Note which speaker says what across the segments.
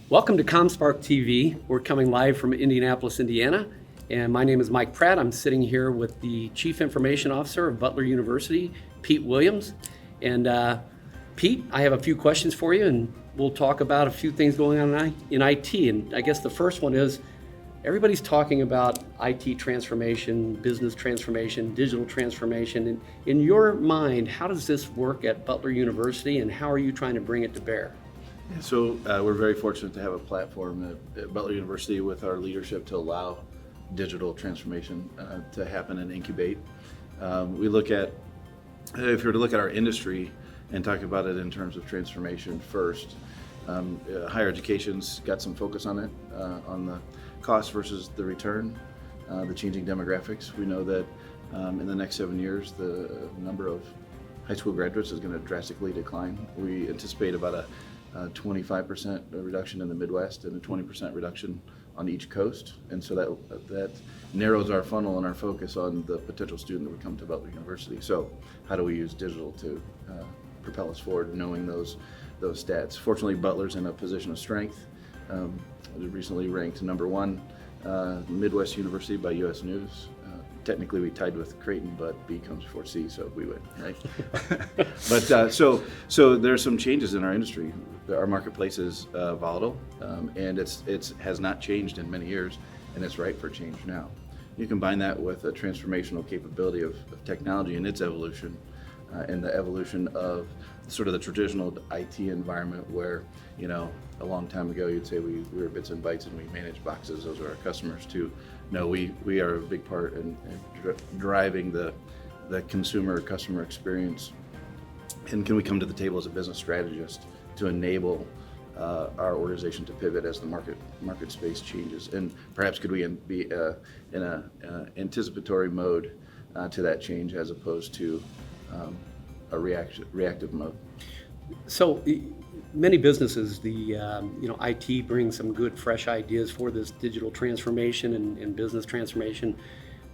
Speaker 1: Welcome to ComSpark TV. We're coming live from Indianapolis, Indiana, and my name is Mike Pratt. I'm sitting here with the Chief Information Officer of Butler University, Pete Williams. And Pete, I have a few questions for you, and we'll talk about a few things going on in IT. And I guess the first one is, everybody's talking about IT transformation, business transformation, digital transformation. In your mind, how does this work at Butler University, and how are you trying to bring it to bear?
Speaker 2: Yeah, so we're very fortunate to have a platform at Butler University with our leadership to allow digital transformation to happen and incubate. We look at, if you were to look at our industry and talk about it in terms of transformation first, higher education's got some focus on it, on the cost versus the return, the changing demographics. We know that in the next 7 years, the number of high school graduates is going to drastically decline. We anticipate about a 25% reduction in the Midwest and a 20% reduction on each coast. And so that narrows our funnel and our focus on the potential student that would come to Butler University. So how do we use digital to propel us forward, knowing those stats? Fortunately, Butler's in a position of strength. Recently ranked number one Midwest University by U.S. News. Technically, we tied with Creighton, but B comes before C, so we win, right? But so there's some changes in our industry. Our marketplace is volatile, and it has not changed in many years, and it's ripe for change now. You combine that with a transformational capability of technology and its evolution, and the evolution of sort of the traditional IT environment where, you know, a long time ago you'd say we were bits and bytes and we manage boxes, those are our customers too. No, we are a big part in driving the consumer customer experience. And can we come to the table as a business strategist to enable our organization to pivot as the market space changes? And perhaps could we be in a anticipatory mode to that change as opposed to a reactive mode?
Speaker 1: So many businesses, IT brings some good, fresh ideas for this digital transformation and business transformation,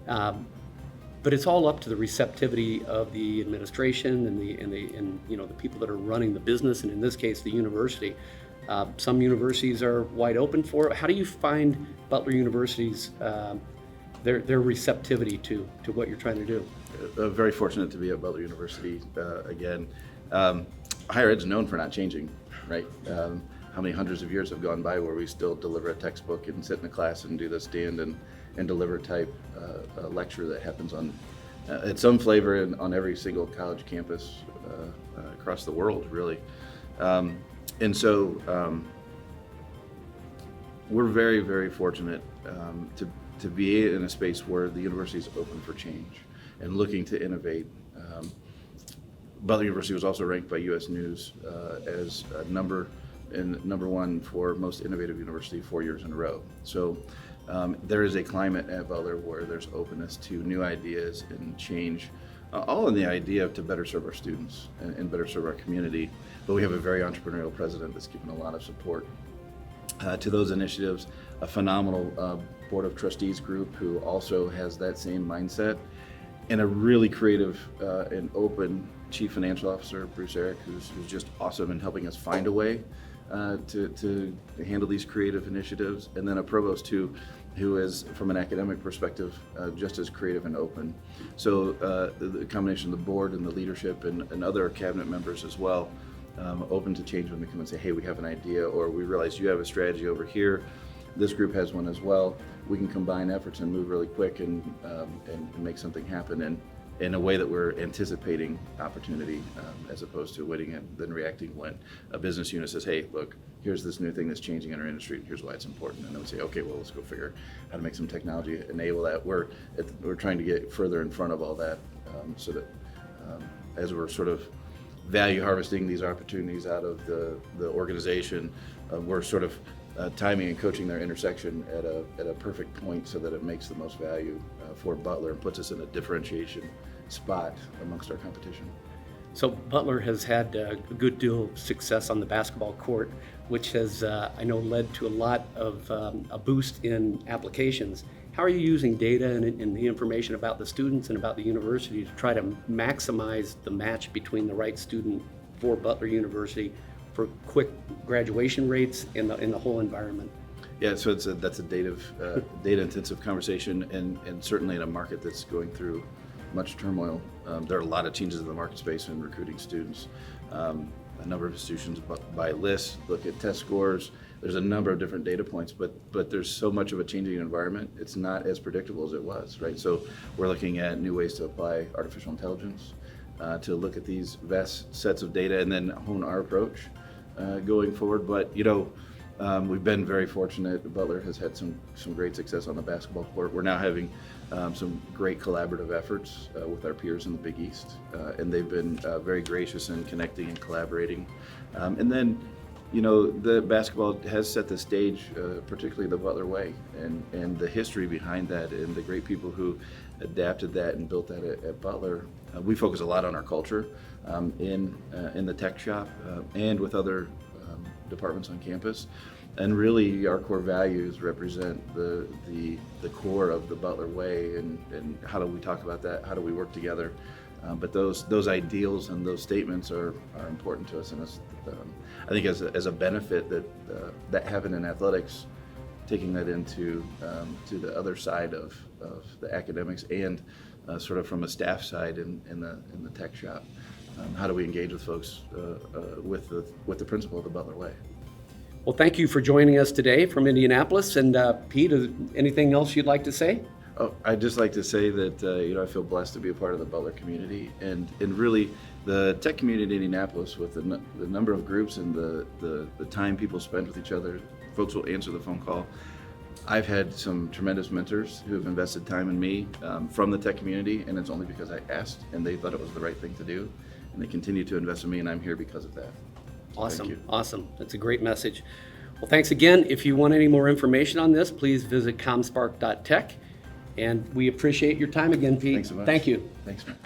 Speaker 1: but it's all up to the receptivity of the administration and the people that are running the business, and in this case, the university. Some universities are wide open for it. How do you find Butler University's their receptivity to what you're trying to do?
Speaker 2: Very fortunate to be at Butler University again. Higher ed's known for not changing, right? How many hundreds of years have gone by where we still deliver a textbook and sit in a class and do the stand and deliver type lecture that happens on at some flavor on every single college campus across the world, really. And so we're very, very fortunate to be in a space where the university is open for change and looking to innovate. Butler University was also ranked by U.S. News as number one for most innovative university 4 years in a row. So there is a climate at Butler where there's openness to new ideas and change, all in the idea to better serve our students and better serve our community. But we have a very entrepreneurial president that's given a lot of support to those initiatives, a phenomenal board of trustees group who also has that same mindset, and a really creative and open Chief Financial Officer, Bruce Eric, who's just awesome in helping us find a way to handle these creative initiatives, and then a provost who is, from an academic perspective, just as creative and open. So the combination of the board and the leadership and other cabinet members as well, open to change when they come and say, hey, we have an idea, or we realize you have a strategy over here, this group has one as well. We can combine efforts and move really quick and make something happen in a way that we're anticipating opportunity as opposed to waiting and then reacting when a business unit says, hey, look, here's this new thing that's changing in our industry, here's why it's important. And then we say, okay, well, let's go figure how to make some technology enable that. We're trying to get further in front of all that so that as we're sort of value harvesting these opportunities out of the organization, we're sort of timing and coaching their intersection at a perfect point so that it makes the most value for Butler and puts us in a differentiation spot amongst our competition.
Speaker 1: So Butler has had a good deal of success on the basketball court, which has, I know, led to a lot of a boost in applications. How are you using data and the information about the students and about the university to try to maximize the match between the right student for Butler University for quick graduation rates in the whole environment.
Speaker 2: Yeah, so that's a data-intensive conversation, and certainly in a market that's going through much turmoil. There are a lot of changes in the market space in recruiting students. A number of institutions buy lists, look at test scores. There's a number of different data points, but there's so much of a changing environment. It's not as predictable as it was, right? So we're looking at new ways to apply artificial intelligence, to look at these vast sets of data and then hone our approach going forward. But we've been very fortunate. Butler has had some great success on the basketball court. We're now having some great collaborative efforts with our peers in the Big East, and they've been very gracious in connecting and collaborating. And then, the basketball has set the stage, particularly the Butler way, and the history behind that, and the great people who adapted that and built that at Butler. We focus a lot on our culture in the tech shop and with other departments on campus, and really our core values represent the core of the Butler way, and how do we talk about that? How do we work together? But those ideals and those statements are important to us, and I think as a benefit that happen in athletics, taking that into to the other side of the academics and sort of from a staff side in the tech shop. How do we engage with folks with the principle of the Butler way?
Speaker 1: Well, thank you for joining us today from Indianapolis. And Pete, anything else you'd like to say?
Speaker 2: Oh, I'd just like to say that I feel blessed to be a part of the Butler community, and really the tech community in Indianapolis, with the number of groups and the time people spend with each other. Folks will answer the phone call. I've had some tremendous mentors who have invested time in me from the tech community, and it's only because I asked and they thought it was the right thing to do, and they continue to invest in me, and I'm here because of that. So
Speaker 1: Awesome,
Speaker 2: thank you.
Speaker 1: Awesome. That's a great message. Well, thanks again. If you want any more information on this, please visit comspark.tech. And we appreciate your time again, Pete.
Speaker 2: Thanks so much.
Speaker 1: Thank you.
Speaker 2: Thanks, man.